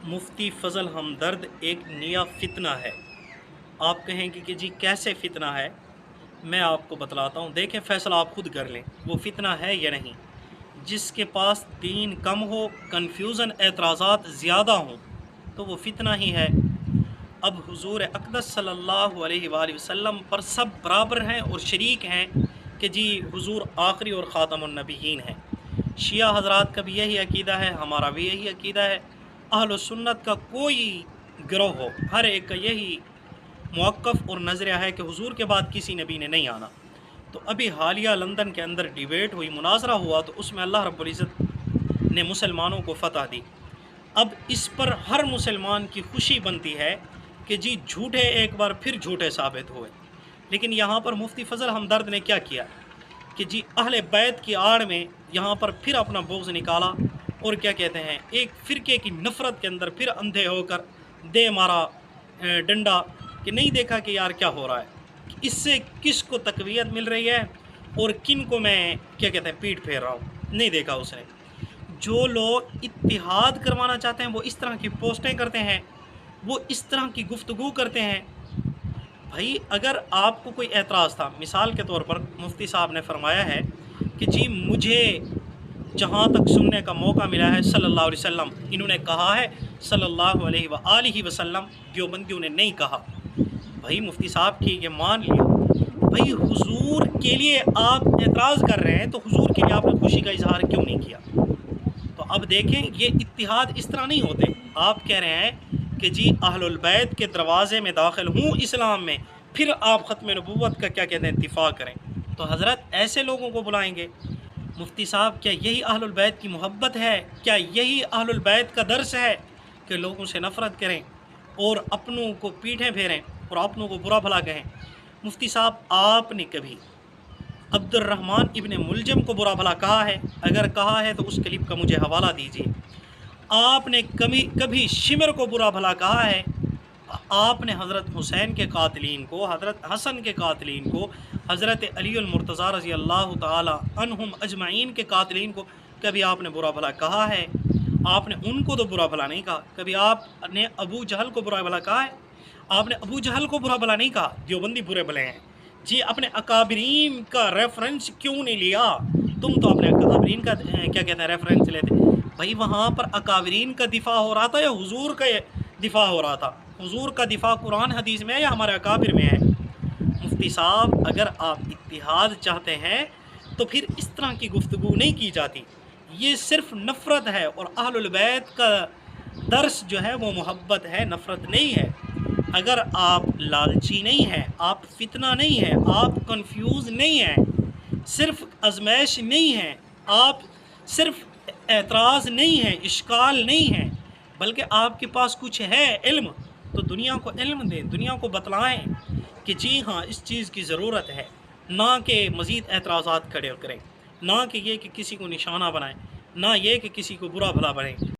مفتی فضل ہمدرد ایک نیا فتنہ ہے۔ آپ کہیں گے کہ جی کیسے فتنہ ہے؟ میں آپ کو بتلاتا ہوں، دیکھیں فیصلہ آپ خود کر لیں وہ فتنہ ہے یا نہیں۔ جس کے پاس دین کم ہو، کنفیوژن اعتراضات زیادہ ہوں تو وہ فتنہ ہی ہے۔ اب حضور اقدس صلی اللہ علیہ وآلہ وسلم پر سب برابر ہیں اور شریک ہیں کہ جی حضور آخری اور خاتم النبیین ہیں۔ شیعہ حضرات کا بھی یہی عقیدہ ہے، ہمارا بھی یہی عقیدہ ہے، اہل و سنت کا کوئی گروہ ہو، ہر ایک کا یہی موقف اور نظریہ ہے کہ حضور کے بعد کسی نبی نے نہیں آنا۔ تو ابھی حالیہ لندن کے اندر ڈیبیٹ ہوئی، مناظرہ ہوا، تو اس میں اللہ رب العزت نے مسلمانوں کو فتح دی۔ اب اس پر ہر مسلمان کی خوشی بنتی ہے کہ جی جھوٹے ایک بار پھر جھوٹے ثابت ہوئے۔ لیکن یہاں پر مفتی فضل ہمدرد نے کیا کیا کہ جی اہل بیت کی آڑ میں یہاں پر پھر اپنا بغض نکالا اور کیا کہتے ہیں، ایک فرقے کی نفرت کے اندر پھر اندھے ہو کر دے مارا ڈنڈا کہ نہیں دیکھا کہ یار کیا ہو رہا ہے، اس سے کس کو تقویت مل رہی ہے اور کن کو میں کیا کہتے ہیں پیٹ پھیر رہا ہوں، نہیں دیکھا اس نے۔ جو لوگ اتحاد کروانا چاہتے ہیں وہ اس طرح کی پوسٹیں کرتے ہیں، وہ اس طرح کی گفتگو کرتے ہیں۔ بھائی اگر آپ کو کوئی اعتراض تھا، مثال کے طور پر مفتی صاحب نے فرمایا ہے کہ جی مجھے جہاں تک سننے کا موقع ملا ہے صلی اللہ علیہ وسلم، انہوں نے کہا ہے صلی اللہ علیہ وآلہ وسلم، دیوبندیوں نے نہیں کہا۔ بھائی مفتی صاحب ٹھیک ہے مان لیا، بھائی حضور کے لیے آپ اعتراض کر رہے ہیں تو حضور کے لیے آپ نے خوشی کا اظہار کیوں نہیں کیا؟ تو اب دیکھیں یہ اتحاد اس طرح نہیں ہوتے۔ آپ کہہ رہے ہیں کہ جی اہل البیت کے دروازے میں داخل ہوں اسلام میں، پھر آپ ختم نبوت کا کیا کہتے ہیں دفاع کریں، تو حضرت ایسے لوگوں کو بلائیں گے؟ مفتی صاحب کیا یہی اہل البیت کی محبت ہے؟ کیا یہی اہل البیت کا درس ہے کہ لوگوں سے نفرت کریں اور اپنوں کو پیٹھیں پھیریں اور اپنوں کو برا بھلا کہیں؟ مفتی صاحب آپ نے کبھی عبد الرحمن ابن ملجم کو برا بھلا کہا ہے؟ اگر کہا ہے تو اس کلپ کا مجھے حوالہ دیجیے۔ آپ نے کبھی شمر کو برا بھلا کہا ہے؟ آپ نے حضرت حسین کے قاتلین کو، حضرت حسن کے قاتلین کو، حضرت علی المرتضیٰ رضی اللہ تعالی عنہم اجمعین کے قاتلین کو کبھی آپ نے برا بھلا کہا ہے؟ آپ نے ان کو تو برا بھلا نہیں کہا۔ کبھی آپ نے ابو جہل کو برا بھلا کہا ہے؟ آپ نے ابو جہل کو برا بھلا نہیں کہا۔ دیوبندی برے بھلے ہیں جی، اپنے اکابرین کا ریفرنس کیوں نہیں لیا؟ تم تو اپنے اکابرین کا کیا کہتے ہیں ریفرنس لیتے۔ بھائی وہاں پر اکابرین کا دفاع ہو رہا تھا یا حضور کا دفاع ہو رہا تھا؟ حضور کا دفاع قرآن حدیث میں ہے یا ہمارے اکابر میں ہے؟ مفتی صاحب اگر آپ اتحاد چاہتے ہیں تو پھر اس طرح کی گفتگو نہیں کی جاتی، یہ صرف نفرت ہے، اور اہل البیت کا درس جو ہے وہ محبت ہے، نفرت نہیں ہے۔ اگر آپ لالچی نہیں ہیں، آپ فتنہ نہیں ہیں، آپ کنفیوز نہیں ہیں، صرف ازمائش نہیں ہیں، آپ صرف اعتراض نہیں ہیں، اشکال نہیں ہیں، بلکہ آپ کے پاس کچھ ہے علم، تو دنیا کو علم دیں، دنیا کو بتلائیں کہ جی ہاں اس چیز کی ضرورت ہے، نہ کہ مزید اعتراضات کھڑے کریں، نہ کہ یہ کہ کسی کو نشانہ بنائیں، نہ یہ کہ کسی کو برا بھلا بنائیں۔